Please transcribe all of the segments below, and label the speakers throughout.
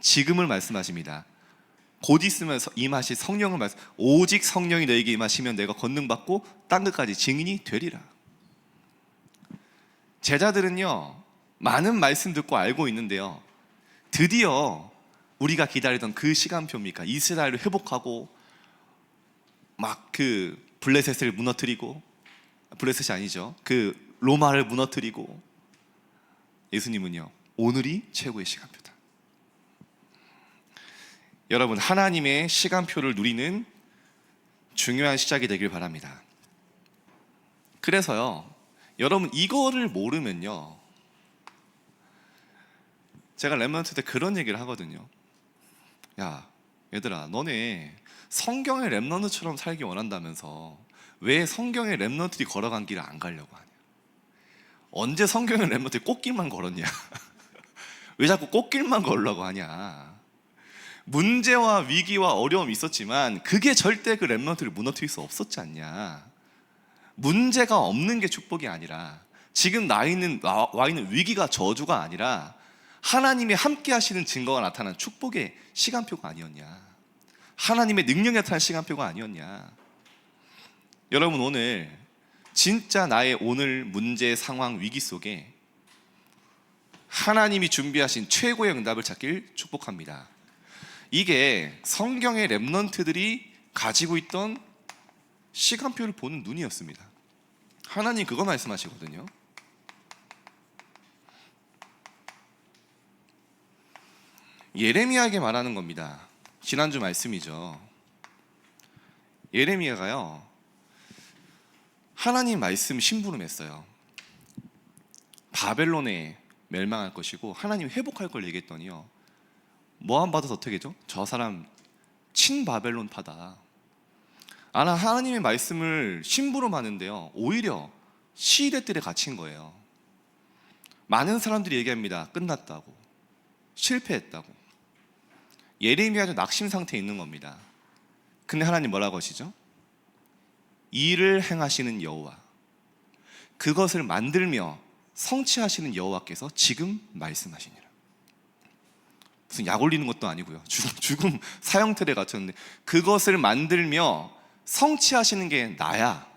Speaker 1: 지금을 말씀하십니다. 곧 있으면 임하실 성령을 말씀. 오직 성령이 너에게 임하시면 내가 권능받고 땅끝까지 증인이 되리라. 제자들은요, 많은 말씀 듣고 알고 있는데요, 드디어 우리가 기다리던 그 시간표입니까? 이스라엘을 회복하고 막 그 블레셋을 무너뜨리고, 블레셋이 아니죠, 그 로마를 무너뜨리고, 예수님은요, 오늘이 최고의 시간표다. 여러분, 하나님의 시간표를 누리는 중요한 시작이 되길 바랍니다. 그래서요, 여러분, 이거를 모르면요, 제가 렘넌트 때 그런 얘기를 하거든요. 야, 얘들아, 너네 성경의 렘넌트처럼 살기 원한다면서 왜 성경의 렘넌트들이 걸어간 길을 안 가려고 하냐? 언제 성경의 렘넌트들이 꽃길만 걸었냐? 왜 자꾸 꽃길만 걸으려고 하냐? 문제와 위기와 어려움이 있었지만 그게 절대 그 렘넌트를 무너뜨릴 수 없었지 않냐? 문제가 없는 게 축복이 아니라, 지금 와 있는 위기가 저주가 아니라 하나님이 함께 하시는 증거가 나타난 축복의 시간표가 아니었냐? 하나님의 능력이 나타난 시간표가 아니었냐? 여러분, 오늘 진짜 나의 오늘 문제, 상황, 위기 속에 하나님이 준비하신 최고의 응답을 찾길 축복합니다. 이게 성경의 렘넌트들이 가지고 있던 시간표를 보는 눈이었습니다. 하나님 그거 말씀하시거든요. 예레미야에게 말하는 겁니다. 지난주 말씀이죠. 예레미야가요, 하나님 말씀 심부름했어요. 바벨론에 멸망할 것이고 하나님 회복할 걸 얘기했더니요, 모함 받아서 어떻게 되죠? 저 사람 친바벨론파다. 하나님의 말씀을 심부름하는데요, 오히려 시대들에 갇힌 거예요. 많은 사람들이 얘기합니다. 끝났다고, 실패했다고. 예레미야도 낙심 상태에 있는 겁니다. 근데 하나님 뭐라고 하시죠? 일을 행하시는 여호와, 그것을 만들며 성취하시는 여호와께서 지금 말씀하시니라. 무슨 약 올리는 것도 아니고요, 죽음 사형틀에 갇혔는데 그것을 만들며 성취하시는 게 나야.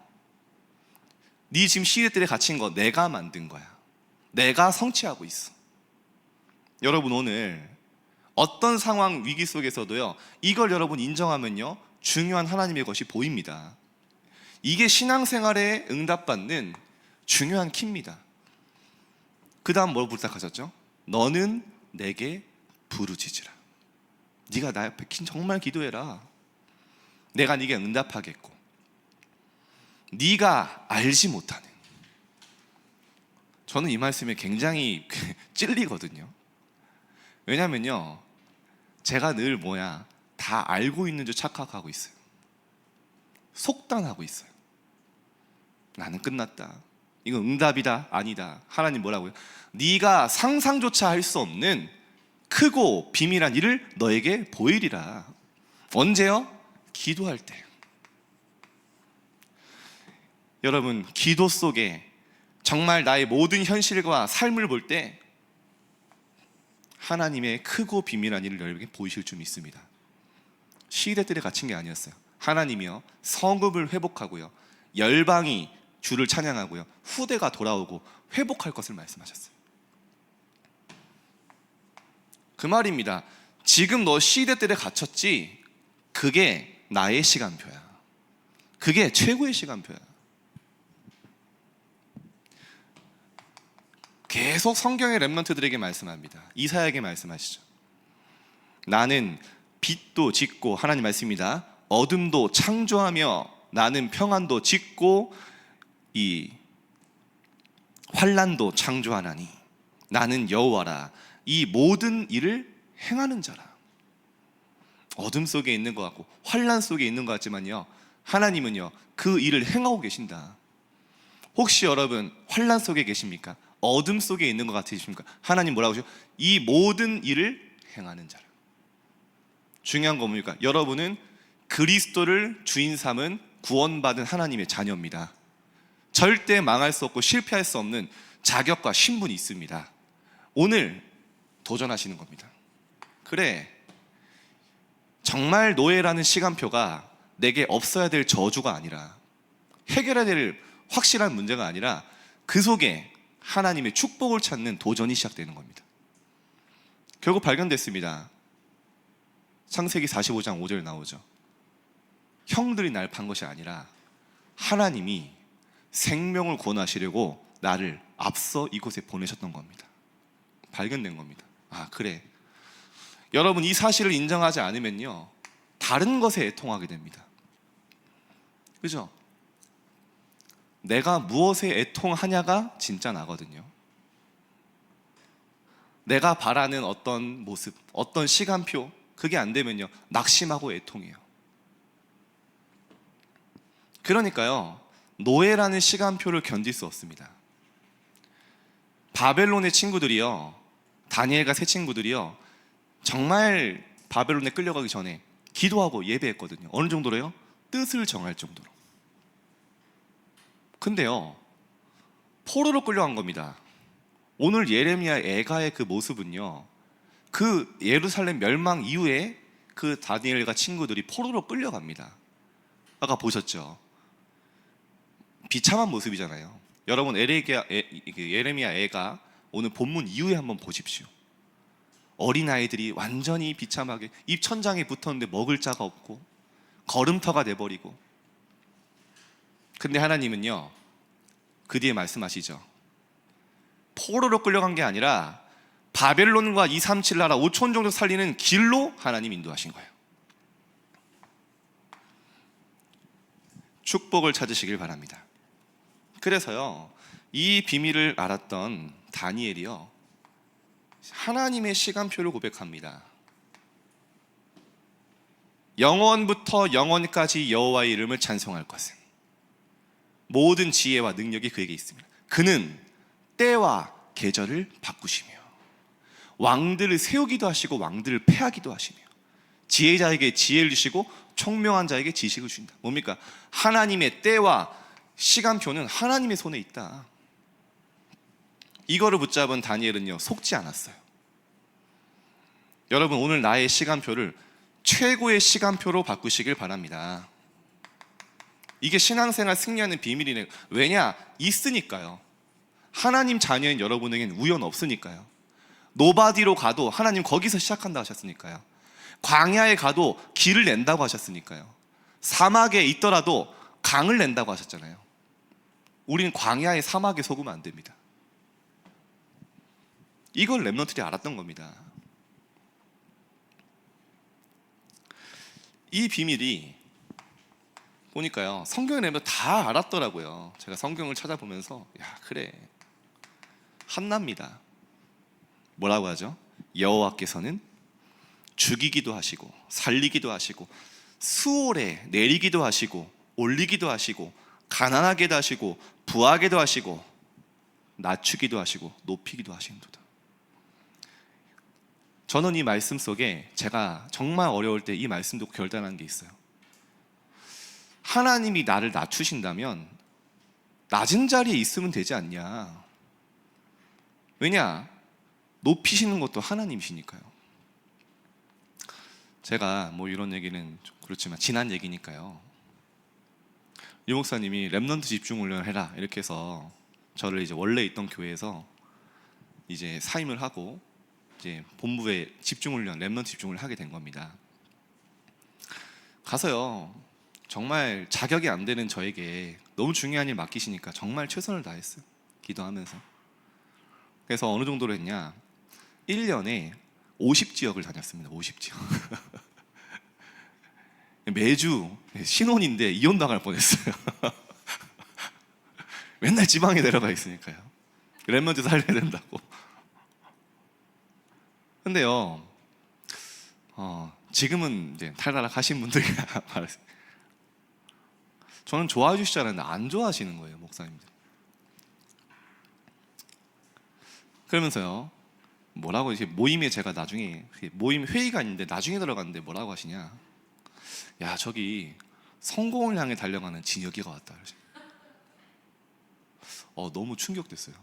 Speaker 1: 네 지금 시대들에 갇힌 거 내가 만든 거야. 내가 성취하고 있어. 여러분, 오늘 어떤 상황, 위기 속에서도요, 이걸 여러분 인정하면요, 중요한 하나님의 것이 보입니다. 이게 신앙생활에 응답받는 중요한 키입니다. 그 다음 뭘 부탁하셨죠? 너는 내게 부르짖으라. 네가 나 옆에 정말 기도해라. 내가 네게 응답하겠고. 네가 알지 못하는, 저는 이 말씀에 굉장히 찔리거든요. 왜냐면요, 제가 늘 다 알고 있는 줄 착각하고 있어요. 속단하고 있어요. 나는 끝났다, 이건 응답이다, 아니다. 하나님 뭐라고요? 네가 상상조차 할 수 없는 크고 비밀한 일을 너에게 보이리라. 언제요? 기도할 때. 여러분, 기도 속에 정말 나의 모든 현실과 삶을 볼 때 하나님의 크고 비밀한 일을 너에게 보이실 줄 믿습니다. 시대들에 갇힌 게 아니었어요. 하나님이요, 성읍을 회복하고요, 열방이 주를 찬양하고요, 후대가 돌아오고 회복할 것을 말씀하셨어요. 그 말입니다. 지금 너 시대들에 갇혔지? 그게 나의 시간표야. 그게 최고의 시간표야. 계속 성경의 렘넌트들에게 말씀합니다. 이사야에게 말씀하시죠. 나는 빛도 짓고, 하나님 말씀입니다, 어둠도 창조하며 나는 평안도 짓고 이 환난도 창조하나니 나는 여호와라. 이 모든 일을 행하는 자라. 어둠 속에 있는 것 같고 환난 속에 있는 것 같지만요, 하나님은요, 그 일을 행하고 계신다. 혹시 여러분 환난 속에 계십니까? 어둠 속에 있는 것 같으십니까? 하나님 뭐라고 하죠? 이 모든 일을 행하는 자라. 중요한 건 뭡니까? 여러분은 그리스도를 주인 삼은 구원받은 하나님의 자녀입니다. 절대 망할 수 없고 실패할 수 없는 자격과 신분이 있습니다. 오늘 도전하시는 겁니다. 그래, 정말 노예라는 시간표가 내게 없어야 될 저주가 아니라, 해결해야 될 확실한 문제가 아니라, 그 속에 하나님의 축복을 찾는 도전이 시작되는 겁니다. 결국 발견됐습니다. 창세기 45장 5절 나오죠. 형들이 날 판 것이 아니라 하나님이 생명을 구원하시려고 나를 앞서 이곳에 보내셨던 겁니다. 발견된 겁니다. 아, 그래, 여러분, 이 사실을 인정하지 않으면요, 다른 것에 애통하게 됩니다. 그죠? 내가 무엇에 애통하냐가 진짜 나거든요. 내가 바라는 어떤 모습, 어떤 시간표, 그게 안 되면요, 낙심하고 애통해요. 그러니까요, 노예라는 시간표를 견딜 수 없습니다. 바벨론의 친구들이요, 다니엘과 세 친구들이요, 정말 바벨론에 끌려가기 전에 기도하고 예배했거든요. 어느 정도로요? 뜻을 정할 정도로. 근데요, 포로로 끌려간 겁니다. 오늘 예레미야 애가의 그 모습은요, 그 예루살렘 멸망 이후에 그 다니엘과 친구들이 포로로 끌려갑니다. 아까 보셨죠? 비참한 모습이잖아요. 여러분, 예레미야 애가 오늘 본문 이후에 한번 보십시오. 어린아이들이 완전히 비참하게 입 천장에 붙었는데 먹을 자가 없고 걸음터가 돼버리고. 근데 하나님은요, 그 뒤에 말씀하시죠. 포로로 끌려간 게 아니라 바벨론과 237 나라 5천 정도 살리는 길로 하나님 인도하신 거예요. 축복을 찾으시길 바랍니다. 그래서요, 이 비밀을 알았던 다니엘이요, 하나님의 시간표를 고백합니다. 영원부터 영원까지 여호와의 이름을 찬송할 것은 모든 지혜와 능력이 그에게 있습니다. 그는 때와 계절을 바꾸시며 왕들을 세우기도 하시고 왕들을 패하기도 하시며 지혜자에게 지혜를 주시고 총명한 자에게 지식을 주신다. 뭡니까? 하나님의 때와 시간표는 하나님의 손에 있다. 이거를 붙잡은 다니엘은요, 속지 않았어요. 여러분, 오늘 나의 시간표를 최고의 시간표로 바꾸시길 바랍니다. 이게 신앙생활 승리하는 비밀이네요. 왜냐? 있으니까요. 하나님 자녀인 여러분에게는 우연 없으니까요. 노바디로 가도 하나님 거기서 시작한다 하셨으니까요. 광야에 가도 길을 낸다고 하셨으니까요. 사막에 있더라도 강을 낸다고 하셨잖아요. 우리는 광야의 사막에 속으면 안 됩니다. 이걸 렘넌트들이 알았던 겁니다. 이 비밀이 보니까요, 성경에 내면 다 알았더라고요. 제가 성경을 찾아보면서, 야, 그래, 한납니다. 뭐라고 하죠? 여호와께서는 죽이기도 하시고 살리기도 하시고 수월에 내리기도 하시고 올리기도 하시고 가난하게도 하시고 부하게도 하시고 낮추기도 하시고 높이기도 하신도다. 저는 이 말씀 속에 제가 정말 어려울 때 이 말씀 듣고 결단한 게 있어요. 하나님이 나를 낮추신다면 낮은 자리에 있으면 되지 않냐. 왜냐? 높이시는 것도 하나님이시니까요. 제가 뭐 이런 얘기는 좀 그렇지만 지난 얘기니까요. 유 목사님이 렘넌트 집중훈련을 해라 이렇게 해서 저를 이제 원래 있던 교회에서 이제 사임을 하고 이제 본부에 집중훈련, 렘넌트 집중을 하게 된 겁니다. 가서요, 정말 자격이 안 되는 저에게 너무 중요한 일 맡기시니까 정말 최선을 다했어요. 기도하면서. 그래서 어느 정도로 했냐, 1년에 50지역을 다녔습니다. 50지역. 매주 신혼인데 이혼당할 뻔했어요. 맨날 지방에 내려가 있으니까요. 렘넌트 살려야 된다고. 근데요, 지금은 이제 탈나락 하신 분들이 말했어요. 저는 좋아해 주시지 않았는데 안 좋아하시는 거예요, 목사님들. 그러면서요, 뭐라고, 이제 모임에 제가 나중에 모임 회의가 있는데 나중에 들어갔는데 뭐라고 하시냐, 야, 저기 성공을 향해 달려가는 진혁이가 왔다. 너무 충격됐어요.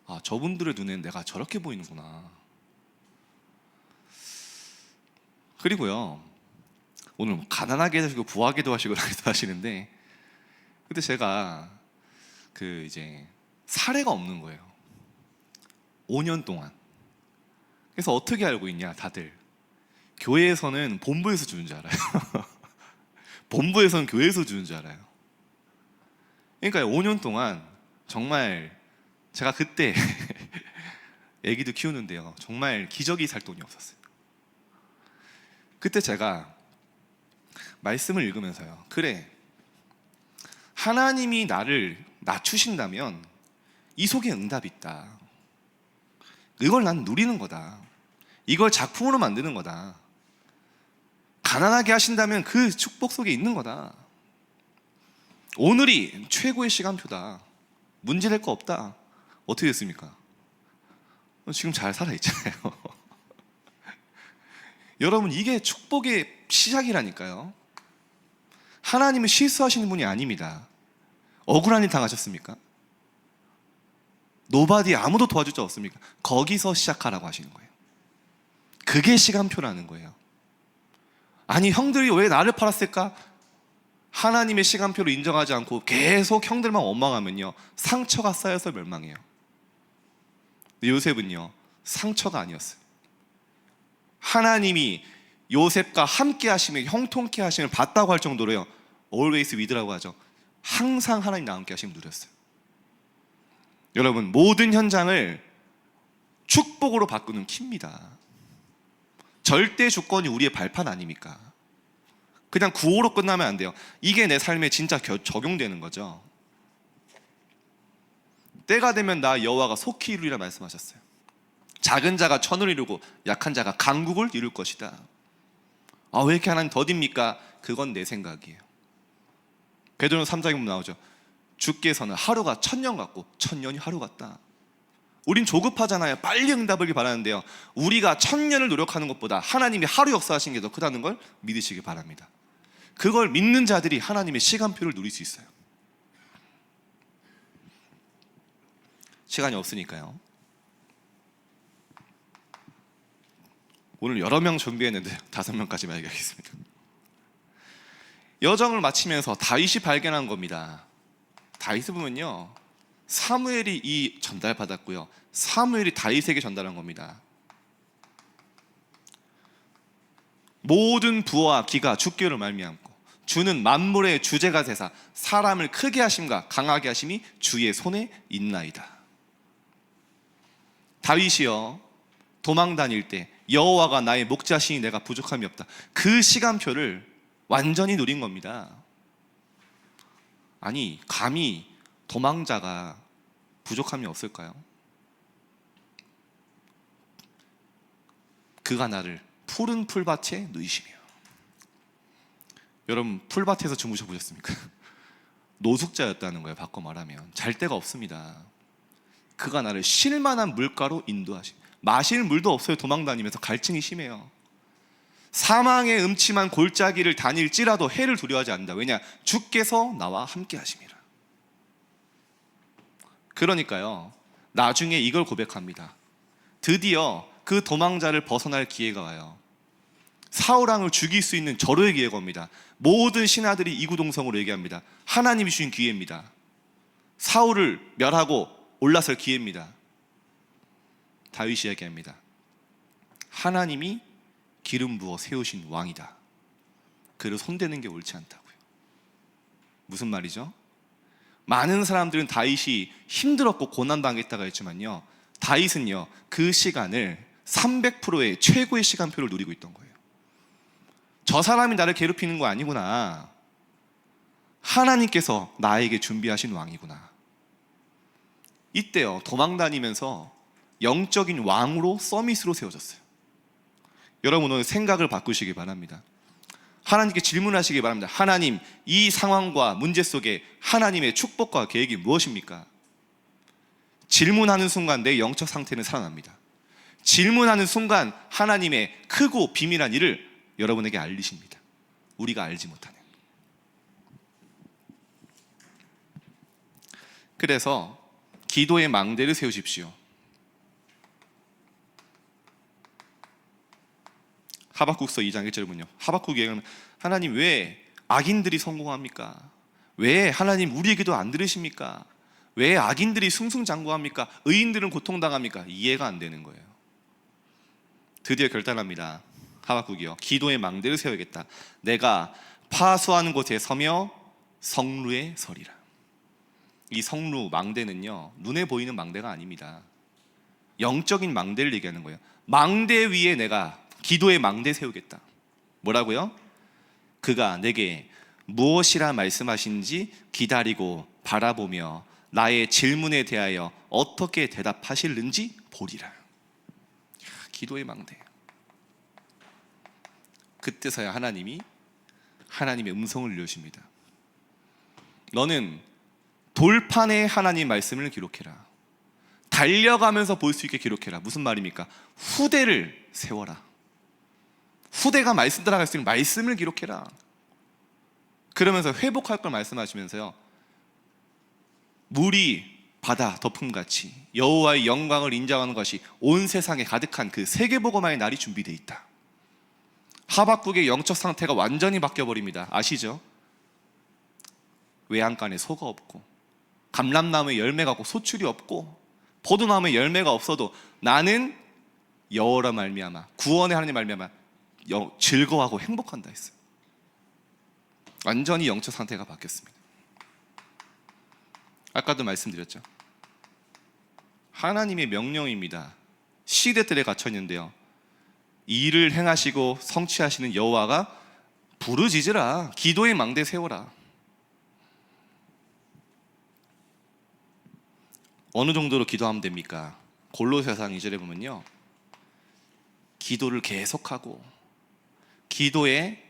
Speaker 1: 아, 저분들의 눈엔 내가 저렇게 보이는구나. 그리고요, 오늘 가난하게 하시고 부하게도 하시고 하시는데, 그때 제가 이제 사례가 없는 거예요. 5년 동안. 그래서 어떻게 알고 있냐, 다들. 교회에서는 본부에서 주는 줄 알아요. 본부에서는 교회에서 주는 줄 알아요. 그러니까 5년 동안 정말 제가 그때 애기도 키우는데요, 정말 기저귀 살 돈이 없었어요. 그때 제가 말씀을 읽으면서요, 그래, 하나님이 나를 낮추신다면 이 속에 응답이 있다. 이걸 난 누리는 거다. 이걸 작품으로 만드는 거다. 가난하게 하신다면 그 축복 속에 있는 거다. 오늘이 최고의 시간표다. 문제될 거 없다. 어떻게 됐습니까? 지금 잘 살아있잖아요. 여러분, 이게 축복의 시작이라니까요. 하나님은 실수하시는 분이 아닙니다. 억울한 일 당하셨습니까? 노바디, 아무도 도와줄 자 없습니까? 거기서 시작하라고 하시는 거예요. 그게 시간표라는 거예요. 아니, 형들이 왜 나를 팔았을까? 하나님의 시간표를 인정하지 않고 계속 형들만 원망하면요, 상처가 쌓여서 멸망해요. 요셉은요, 상처가 아니었어요. 하나님이 요셉과 함께 하심을, 형통케 하심을 봤다고 할 정도로요, always with라고 하죠. 항상 하나님 나와 함께 하심을 누렸어요. 여러분, 모든 현장을 축복으로 바꾸는 키입니다. 절대 주권이 우리의 발판 아닙니까? 그냥 구호로 끝나면 안 돼요. 이게 내 삶에 진짜 적용되는 거죠. 때가 되면 나 여호와가 속히 이루리라 말씀하셨어요. 작은 자가 천을 이루고 약한 자가 강국을 이룰 것이다. 왜 이렇게 하나님 더딥니까? 그건 내 생각이에요. 베드로는 3장에 보면 나오죠. 주께서는 하루가 1000년 같고 1000년이 하루 같다. 우린 조급하잖아요. 빨리 응답을 바라는데요, 우리가 1000년을 노력하는 것보다 하나님이 하루 역사하신 게 더 크다는 걸 믿으시기 바랍니다. 그걸 믿는 자들이 하나님의 시간표를 누릴 수 있어요. 시간이 없으니까요, 오늘 여러 명 준비했는데 5명까지만 얘기하겠습니다. 여정을 마치면서 다윗이 발견한 겁니다. 다윗을 보면요, 사무엘이 이 전달 받았고요, 사무엘이 다윗에게 전달한 겁니다. 모든 부와 기가 주께로 말미암고 주는 만물의 주제가 되사 사람을 크게 하심과 강하게 하심이 주의 손에 있나이다. 다윗이요, 도망 다닐 때 여호와가 나의 목자시니 내가 부족함이 없다, 그 시간표를 완전히 누린 겁니다. 아니, 감히 도망자가 부족함이 없을까요? 그가 나를 푸른 풀밭에 누이시며. 여러분, 풀밭에서 주무셔 보셨습니까? 노숙자였다는 거예요. 바꿔 말하면 잘 데가 없습니다. 그가 나를 쉴만한 물가로 인도하시. 마실 물도 없어요. 도망다니면서 갈증이 심해요. 사망의 음침한 골짜기를 다닐지라도 해를 두려워하지 않는다. 왜냐? 주께서 나와 함께 하심이라. 그러니까요, 나중에 이걸 고백합니다. 드디어 그 도망자를 벗어날 기회가 와요. 사울왕을 죽일 수 있는 절호의 기회가 옵니다. 모든 신하들이 이구동성으로 얘기합니다. 하나님이 주신 기회입니다. 사울을 멸하고 올라설 기회입니다. 다윗이 얘기합니다. 하나님이 기름 부어 세우신 왕이다. 그를 손대는 게 옳지 않다고요. 무슨 말이죠? 많은 사람들은 다윗이 힘들었고 고난당했다고 했지만요, 다윗은요, 그 시간을 300%의 최고의 시간표를 누리고 있던 거예요. 저 사람이 나를 괴롭히는 거 아니구나. 하나님께서 나에게 준비하신 왕이구나. 이때요, 도망다니면서 영적인 왕으로 서밋으로 세워졌어요. 여러분, 오늘 생각을 바꾸시기 바랍니다. 하나님께 질문하시기 바랍니다. 하나님, 이 상황과 문제 속에 하나님의 축복과 계획이 무엇입니까? 질문하는 순간 내 영적 상태는 살아납니다. 질문하는 순간 하나님의 크고 비밀한 일을 여러분에게 알리십니다. 우리가 알지 못하는. 그래서 기도의 망대를 세우십시오. 하박국서 2장 1절을 보면요, 하박국이 얘기하면 하나님 왜 악인들이 성공합니까? 왜 하나님 우리의 기도 안 들으십니까? 왜 악인들이 승승장구합니까? 의인들은 고통당합니까? 이해가 안 되는 거예요. 드디어 결단합니다. 하박국이요, 기도의 망대를 세워야겠다. 내가 파수하는 곳에 서며 성루에 서리라. 이 성루, 망대는요, 눈에 보이는 망대가 아닙니다. 영적인 망대를 얘기하는 거예요. 망대 위에 내가 기도의 망대 세우겠다. 뭐라고요? 그가 내게 무엇이라 말씀하신지 기다리고 바라보며 나의 질문에 대하여 어떻게 대답하실는지 보리라. 기도의 망대. 그때서야 하나님의 음성을 들려주십니다. 너는 돌판에 하나님 말씀을 기록해라. 달려가면서 볼 수 있게 기록해라. 무슨 말입니까? 후대를 세워라. 후대가 말씀 따라갈 수 있는 말씀을 기록해라. 그러면서 회복할 걸 말씀하시면서요, 물이 바다 덮음같이 여호와의 영광을 인정하는 것이 온 세상에 가득한 그 세계복음화의 날이 준비되어 있다. 하박국의 영적 상태가 완전히 바뀌어버립니다. 아시죠? 외양간에 소가 없고 감람나무에 열매가 없고 소출이 없고 포도나무에 열매가 없어도 나는 여호와라 말미암아, 구원의 하나님 말미암아 즐거워하고 행복한다 했어요. 완전히 영적 상태가 바뀌었습니다. 아까도 말씀드렸죠. 하나님의 명령입니다. 시대들에 갇혀 있는데요, 일을 행하시고 성취하시는 여호와가 부르짖으라. 기도의 망대 세워라. 어느 정도로 기도하면 됩니까? 골로새서 2절에 보면요, 기도를 계속하고 기도에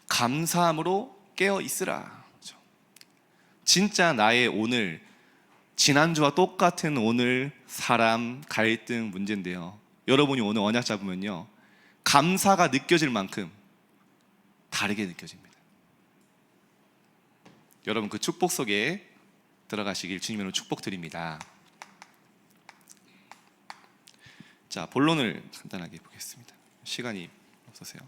Speaker 1: 감사함으로 깨어 있으라. 진짜 나의 오늘, 지난주와 똑같은 오늘 사람, 갈등, 문제인데요, 여러분이 오늘 언약 잡으면요, 감사가 느껴질 만큼 다르게 느껴집니다. 여러분 그 축복 속에 들어가시길 주님으로 축복드립니다. 자, 본론을 간단하게 보겠습니다. 시간이 없어서요.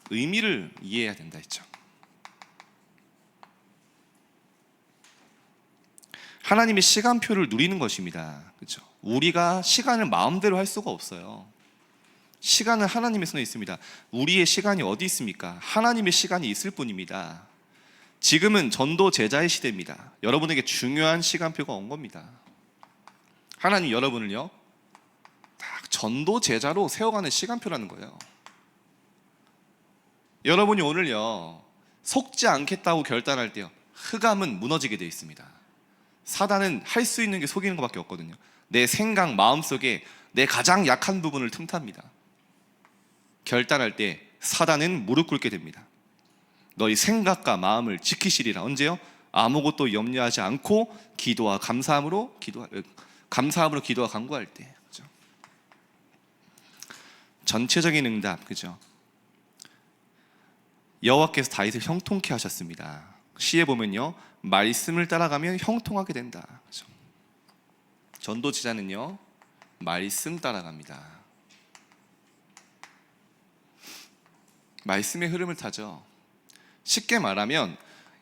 Speaker 1: 의미를 이해해야 된다 했죠. 하나님의 시간표를 누리는 것입니다. 그렇죠? 우리가 시간을 마음대로 할 수가 없어요. 시간은 하나님의 손에 있습니다. 우리의 시간이 어디 있습니까? 하나님의 시간이 있을 뿐입니다. 지금은 전도 제자의 시대입니다. 여러분에게 중요한 시간표가 온 겁니다. 하나님 여러분을요, 딱 전도 제자로 세워가는 시간표라는 거예요. 여러분이 오늘요, 속지 않겠다고 결단할 때요, 흑암은 무너지게 되어 있습니다. 사단은 할 수 있는 게 속이는 것밖에 없거든요. 내 생각, 마음속에 내 가장 약한 부분을 틈탑니다. 결단할 때 사단은 무릎 꿇게 됩니다. 너희 생각과 마음을 지키시리라. 언제요? 아무것도 염려하지 않고 기도와 감사함으로 기도와 간구할 때. 그죠? 전체적인 응답, 그죠? 여호와께서 다윗을 형통케 하셨습니다. 시에 보면요, 말씀을 따라가면 형통하게 된다. 그죠? 전도 지자는요, 말씀 따라갑니다. 말씀의 흐름을 타죠. 쉽게 말하면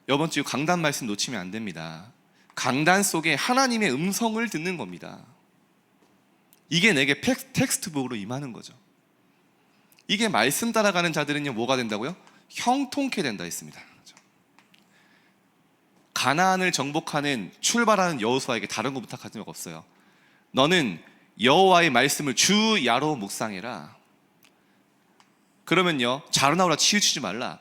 Speaker 1: 이번 주 강단 말씀 놓치면 안 됩니다. 강단 속에 하나님의 음성을 듣는 겁니다. 이게 내게 텍스트북으로 임하는 거죠. 이게 말씀 따라가는 자들은요, 뭐가 된다고요? 형통케 된다 했습니다. 가나안을 정복하는 출발하는 여호수아에게 다른 거 부탁한 적 없어요. 너는 여호와의 말씀을 주야로 묵상해라. 그러면요, 자루나무라 치우치지 말라.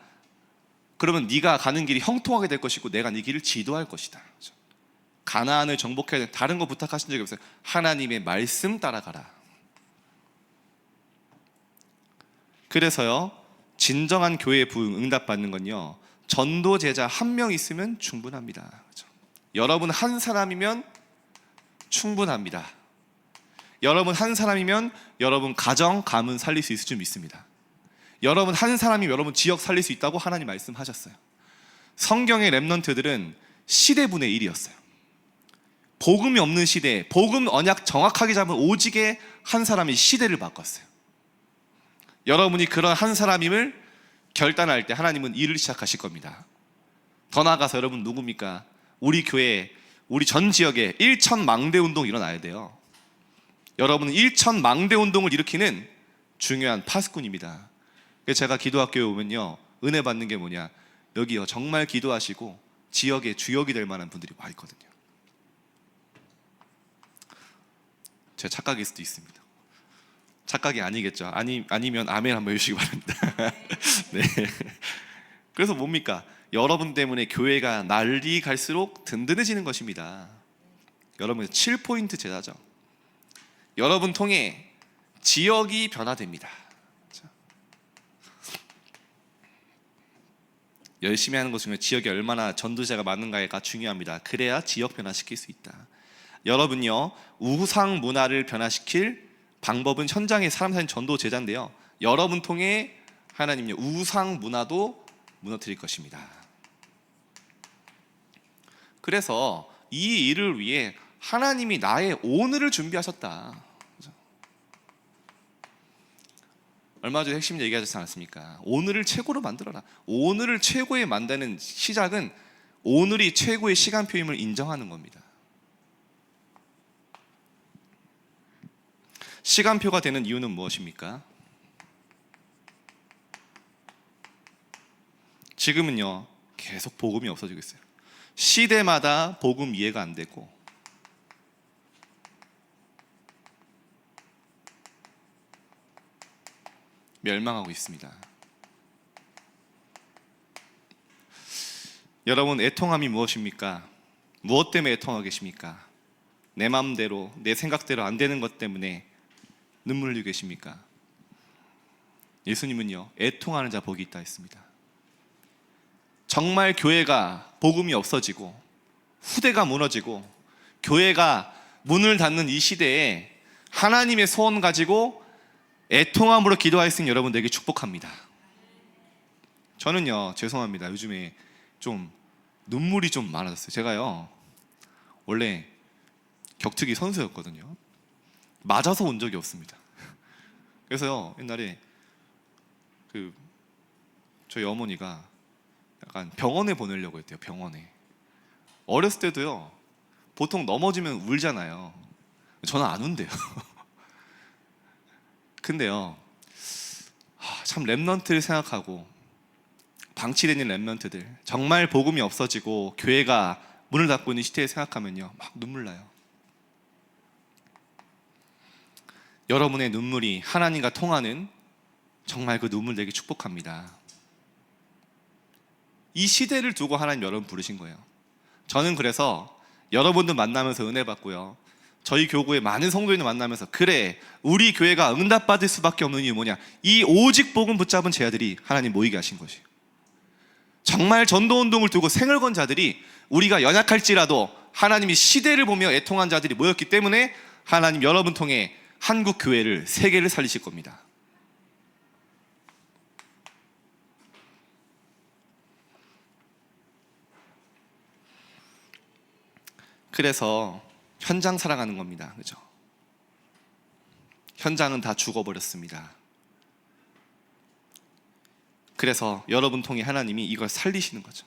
Speaker 1: 그러면 네가 가는 길이 형통하게 될 것이고 내가 네 길을 지도할 것이다. 가나안을 정복해야 되는, 다른 거 부탁하신 적이 없어요. 하나님의 말씀 따라가라. 그래서요, 진정한 교회의 부흥, 응답받는 건요, 전도 제자 한 명 있으면 충분합니다. 그렇죠? 여러분 한 사람이면 충분합니다. 여러분 한 사람이면 여러분 가정, 가문 살릴 수 있을 줄 믿습니다. 여러분 한 사람이면 여러분 지역 살릴 수 있다고 하나님 말씀하셨어요. 성경의 렘넌트들은 시대분의 1이었어요. 복음이 없는 시대에 복음 언약 정확하게 잡은 오직의 한 사람이 시대를 바꿨어요. 여러분이 그런 한 사람임을 결단할 때 하나님은 일을 시작하실 겁니다. 더 나아가서 여러분 누굽니까? 우리 교회, 우리 전 지역에 1천 망대 운동이 일어나야 돼요. 여러분은 1천 망대 운동을 일으키는 중요한 파수꾼입니다. 그래서 제가 기도학교에 오면요, 은혜 받는 게 뭐냐, 여기요 정말 기도하시고 지역의 주역이 될 만한 분들이 와 있거든요. 제 착각일 수도 있습니다. 착각이 아니겠죠. 아니면 아멘 한번 해주시기 바랍니다. 네. 그래서 뭡니까? 여러분 때문에 교회가 날이 갈수록 든든해지는 것입니다. 여러분 7포인트 제자죠. 여러분 통해 지역이 변화됩니다. 열심히 하는 것 중에 지역에 얼마나 전도자가 많은가가 중요합니다. 그래야 지역 변화시킬 수 있다. 여러분요, 우상 문화를 변화시킬 방법은 현장에 사람 사는 전도 제자인데요, 여러분 통해 하나님요 우상 문화도 무너뜨릴 것입니다. 그래서 이 일을 위해 하나님이 나의 오늘을 준비하셨다. 얼마 전에 핵심 얘기하셨지 않았습니까? 오늘을 최고로 만들어라. 오늘을 최고에 만드는 시작은 오늘이 최고의 시간표임을 인정하는 겁니다. 시간표가 되는 이유는 무엇입니까? 지금은요 계속 복음이 없어지고 있어요. 시대마다 복음 이해가 안 되고, 멸망하고 있습니다. 여러분, 애통함이 무엇입니까? 무엇 때문에 애통하고 계십니까? 내 마음대로 내 생각대로 안 되는 것 때문에 눈물 흘리고 계십니까? 예수님은요 애통하는 자 복이 있다 했습니다. 정말 교회가 복음이 없어지고 후대가 무너지고 교회가 문을 닫는 이 시대에 하나님의 소원 가지고 애통함으로 기도할 수 있는 여러분들에게 축복합니다. 저는요 죄송합니다, 요즘에 좀 눈물이 좀 많아졌어요. 제가요 원래 격투기 선수였거든요. 맞아서 온 적이 없습니다. 그래서요 옛날에 저희 어머니가 약간 병원에 보내려고 했대요. 병원에. 어렸을 때도요 보통 넘어지면 울잖아요. 저는 안 운대요. 근데요 참 렘넌트를 생각하고 방치되는 렘넌트들, 정말 복음이 없어지고 교회가 문을 닫고 있는 시대에 생각하면요 막 눈물 나요. 여러분의 눈물이 하나님과 통하는 정말 그 눈물 되게 축복합니다. 이 시대를 두고 하나님 여러분 부르신 거예요. 저는 그래서 여러분들 만나면서 은혜 받고요, 저희 교구의 많은 성도인을 만나면서 그래 우리 교회가 응답받을 수밖에 없는 이유 뭐냐, 이 오직 복음 붙잡은 제자들이 하나님 모이게 하신 것이에요. 정말 전도운동을 두고 생을 건 자들이, 우리가 연약할지라도 하나님이 시대를 보며 애통한 자들이 모였기 때문에 하나님 여러분 통해 한국 교회를, 세계를 살리실 겁니다. 그래서 현장 살아가는 겁니다. 그죠? 현장은 다 죽어버렸습니다. 그래서 여러분 통해 하나님이 이걸 살리시는 거죠.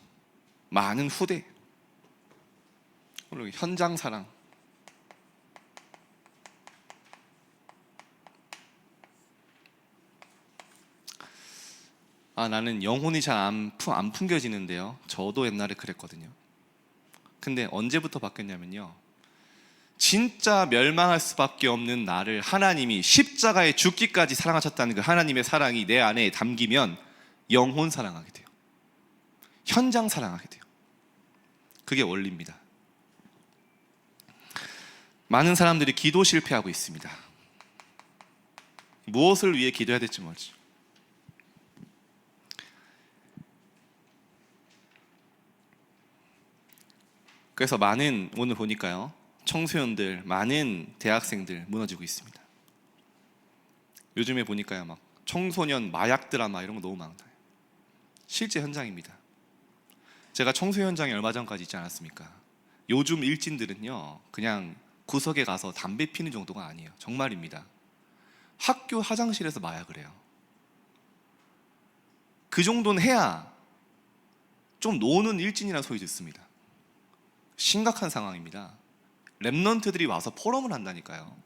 Speaker 1: 많은 후대, 그리고 현장 사랑. 나는 영혼이 잘 안 풍겨지는데요. 저도 옛날에 그랬거든요. 근데 언제부터 바뀌었냐면요, 진짜 멸망할 수밖에 없는 나를 하나님이 십자가에 죽기까지 사랑하셨다는 그 하나님의 사랑이 내 안에 담기면 영혼 사랑하게 돼요. 현장 사랑하게 돼요. 그게 원리입니다. 많은 사람들이 기도 실패하고 있습니다. 무엇을 위해 기도해야 될지 모르죠. 그래서 많은, 오늘 보니까요 청소년들, 많은 대학생들 무너지고 있습니다. 요즘에 보니까요 막 청소년 마약 드라마 이런 거 너무 많아요. 실제 현장입니다. 제가 청소 현장에 얼마 전까지 있지 않았습니까? 요즘 일진들은요 그냥 구석에 가서 담배 피는 정도가 아니에요. 정말입니다. 학교 화장실에서 마약을 해요. 그 정도는 해야 좀 노는 일진이라는 소리 듣습니다. 심각한 상황입니다. 렘넌트들이 와서 포럼을 한다니까요.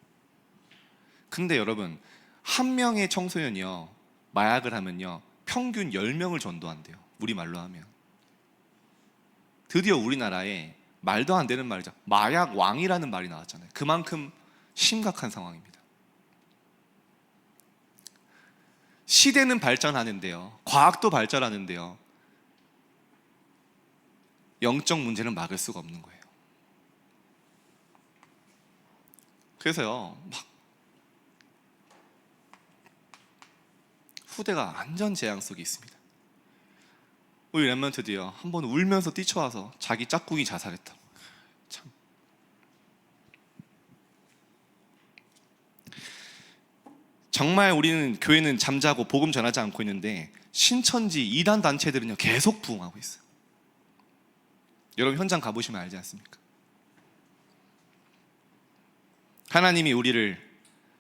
Speaker 1: 근데 여러분, 한 명의 청소년이요, 마약을 하면요 평균 10명을 전도한대요. 우리말로 하면. 드디어 우리나라에 말도 안 되는 말이죠, 마약 왕이라는 말이 나왔잖아요. 그만큼 심각한 상황입니다. 시대는 발전하는데요, 과학도 발전하는데요, 영적 문제는 막을 수가 없는 거예요. 그래서요, 막 후대가 완전 재앙 속에 있습니다. 우리 렘넌트들이요, 한번 울면서 뛰쳐와서 자기 짝꿍이 자살했다. 참. 정말 우리는, 교회는 잠자고 복음 전하지 않고 있는데 신천지 이단 단체들은요 계속 부흥하고 있어요. 여러분 현장 가보시면 알지 않습니까? 하나님이 우리를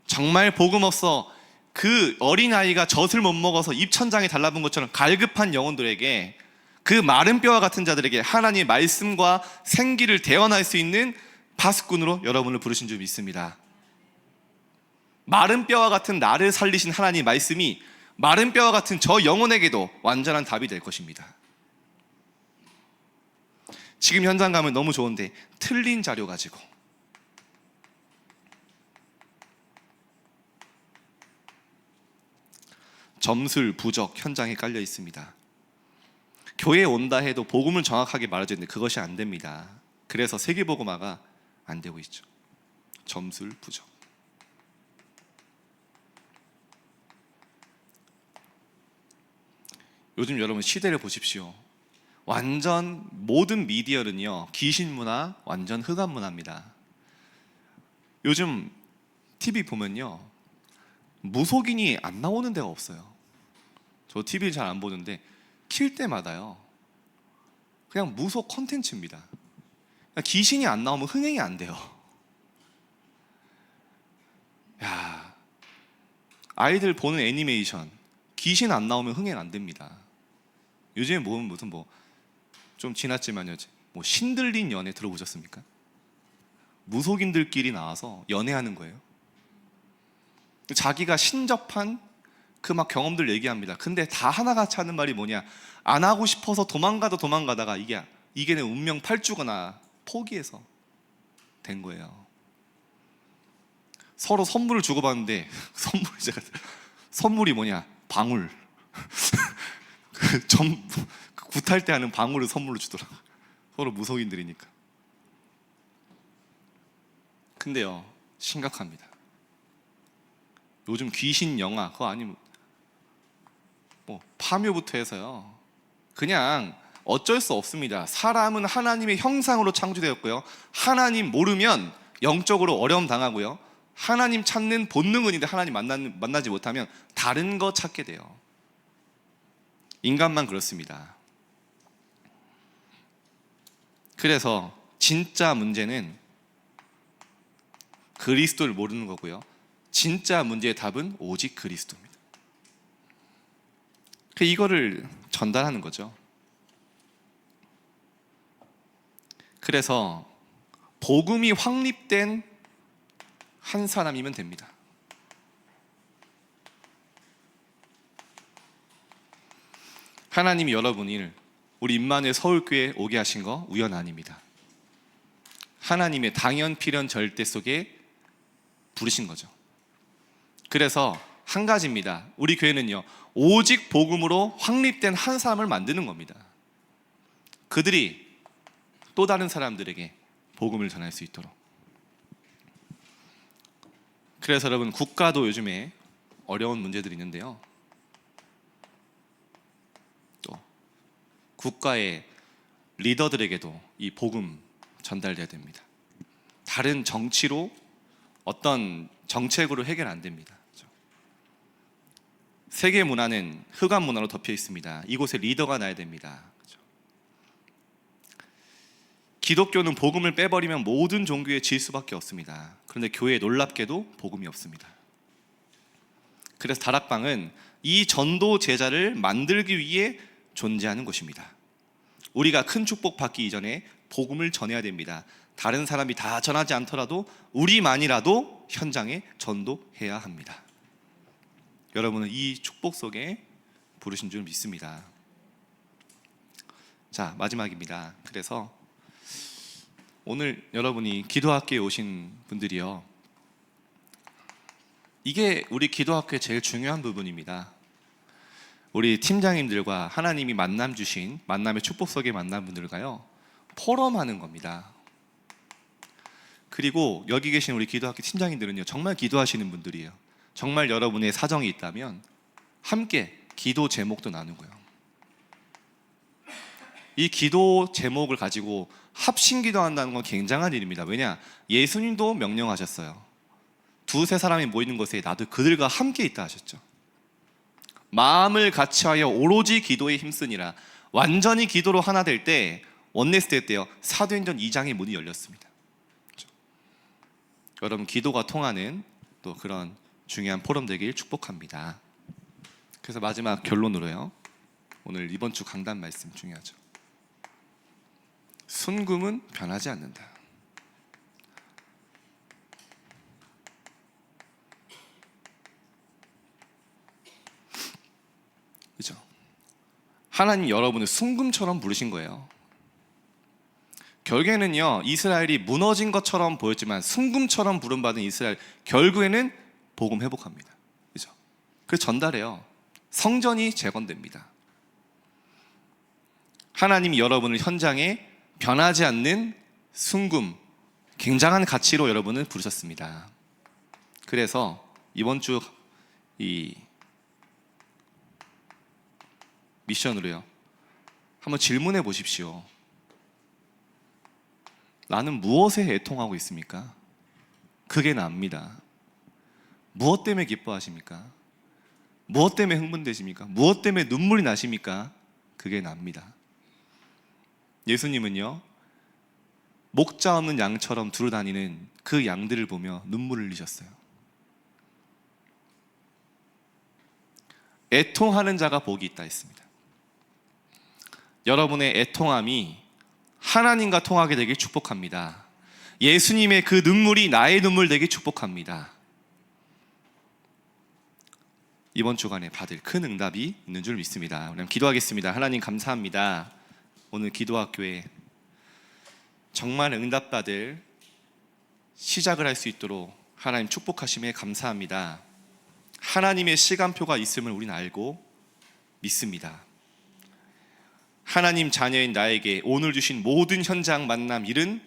Speaker 1: 정말 복음 없어 그 어린아이가 젖을 못 먹어서 입천장에 달라붙은 것처럼 갈급한 영혼들에게, 그 마른 뼈와 같은 자들에게 하나님의 말씀과 생기를 대언할 수 있는 파수꾼으로 여러분을 부르신 줄 믿습니다. 마른 뼈와 같은 나를 살리신 하나님의 말씀이 마른 뼈와 같은 저 영혼에게도 완전한 답이 될 것입니다. 지금 현장 가면 너무 좋은데 틀린 자료 가지고 점술, 부적 현장에 깔려 있습니다. 교회에 온다 해도 복음을 정확하게 말해줘야 되는데 그것이 안 됩니다. 그래서 세계복음화가 안 되고 있죠. 점술, 부적. 요즘 여러분 시대를 보십시오. 완전 모든 미디어는요 귀신 문화, 완전 흑암 문화입니다. 요즘 TV 보면요 무속인이 안 나오는 데가 없어요. 저 TV를 잘 안 보는데 킬 때마다요 그냥 무속 컨텐츠입니다. 귀신이 안 나오면 흥행이 안 돼요. 야, 아이들 보는 애니메이션 귀신 안 나오면 흥행 안 됩니다. 요즘에 무슨 좀 지났지만요, 뭐 신들린 연애 들어보셨습니까? 무속인들끼리 나와서 연애하는 거예요. 자기가 신접한 그 막 경험들 얘기합니다. 근데 다 하나같이 하는 말이 뭐냐, 안 하고 싶어서 도망가다가 이게 내 운명 팔주거나 포기해서 된 거예요. 서로 선물을 주고받는데 선물이 뭐냐, 방울. 굿할 때 하는 방울을 선물로 주더라고요. 서로 무속인들이니까. 근데요 심각합니다. 요즘 귀신 영화, 그거 아니면 파묘부터 해서요 그냥 어쩔 수 없습니다. 사람은 하나님의 형상으로 창조되었고요, 하나님 모르면 영적으로 어려움 당하고요, 하나님 찾는 본능은 있는데 하나님 만나지 못하면 다른 거 찾게 돼요. 인간만 그렇습니다. 그래서 진짜 문제는 그리스도를 모르는 거고요, 진짜 문제의 답은 오직 그리스도입니다. 이거를 전달하는 거죠. 그래서 복음이 확립된 한 사람이면 됩니다. 하나님이 여러분을 우리 임마누엘 서울교회에 오게 하신 거 우연 아닙니다. 하나님의 당연 필연 절대 속에 부르신 거죠. 그래서 한 가지입니다. 우리 교회는요 오직 복음으로 확립된 한 사람을 만드는 겁니다. 그들이 또 다른 사람들에게 복음을 전할 수 있도록. 그래서 여러분, 국가도 요즘에 어려운 문제들이 있는데요, 또 국가의 리더들에게도 이 복음 전달돼야 됩니다. 다른 정치로, 어떤 정책으로 해결 안 됩니다. 세계 문화는 흑암 문화로 덮여 있습니다. 이곳에 리더가 나야 됩니다. 기독교는 복음을 빼버리면 모든 종교에 질 수밖에 없습니다. 그런데 교회에 놀랍게도 복음이 없습니다. 그래서 다락방은 이 전도 제자를 만들기 위해 존재하는 것입니다. 우리가 큰 축복 받기 이전에 복음을 전해야 됩니다. 다른 사람이 다 전하지 않더라도 우리만이라도 현장에 전도해야 합니다. 여러분은 이 축복 속에 부르신 줄 믿습니다. 자, 마지막입니다. 그래서 오늘 여러분이 기도학교에 오신 분들이요, 이게 우리 기도학교의 제일 중요한 부분입니다. 우리 팀장님들과 하나님이 만남 주신 만남의 축복 속에 만난 분들과요, 포럼하는 겁니다. 그리고 여기 계신 우리 기도학교 팀장님들은요, 정말 기도하시는 분들이에요. 정말 여러분의 사정이 있다면 함께 기도 제목도 나누고요, 이 기도 제목을 가지고 합심 기도한다는 건 굉장한 일입니다. 왜냐? 예수님도 명령하셨어요. 두세 사람이 모이는 곳에 나도 그들과 함께 있다 하셨죠. 마음을 같이하여 오로지 기도에 힘쓰니라. 완전히 기도로 하나 될 때, 원네스 때요, 사도행전 2장의 문이 열렸습니다. 그렇죠? 여러분, 기도가 통하는 또 그런 중요한 포럼 되길 축복합니다. 그래서 마지막 결론으로요, 오늘 이번 주 강단 말씀 중요하죠. 순금은 변하지 않는다. 그죠? 하나님 여러분을 순금처럼 부르신 거예요. 결국에는요, 이스라엘이 무너진 것처럼 보였지만 순금처럼 부름받은 이스라엘, 결국에는 복음 회복합니다. 그죠? 그래서 전달해요. 성전이 재건됩니다. 하나님이 여러분을 현장에 변하지 않는 순금, 굉장한 가치로 여러분을 부르셨습니다. 그래서 이번 주 이 미션으로요, 한번 질문해 보십시오. 나는 무엇에 애통하고 있습니까? 그게 납니다. 무엇 때문에 기뻐하십니까? 무엇 때문에 흥분되십니까? 무엇 때문에 눈물이 나십니까? 그게 납니다. 예수님은요, 목자 없는 양처럼 두루 다니는 그 양들을 보며 눈물을 흘리셨어요. 애통하는 자가 복이 있다 했습니다. 여러분의 애통함이 하나님과 통하게 되길 축복합니다. 예수님의 그 눈물이 나의 눈물 되길 축복합니다. 이번 주간에 받을 큰 응답이 있는 줄 믿습니다. 그럼 기도하겠습니다. 하나님 감사합니다. 오늘 기도학교에 정말 응답받을 시작을 할 수 있도록 하나님 축복하심에 감사합니다. 하나님의 시간표가 있음을 우리는 알고 믿습니다. 하나님 자녀인 나에게 오늘 주신 모든 현장 만남 일은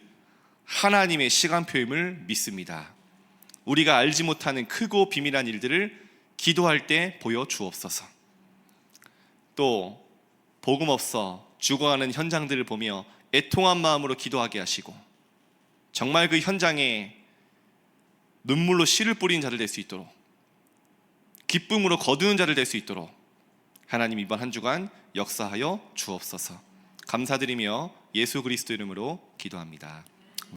Speaker 1: 하나님의 시간표임을 믿습니다. 우리가 알지 못하는 크고 비밀한 일들을 기도할 때 보여주옵소서. 또 복음 없어 죽어가는 현장들을 보며 애통한 마음으로 기도하게 하시고, 정말 그 현장에 눈물로 씨를 뿌리는 자들 될 수 있도록, 기쁨으로 거두는 자들 될 수 있도록 하나님 이번 한 주간 역사하여 주옵소서. 감사드리며 예수 그리스도 이름으로 기도합니다.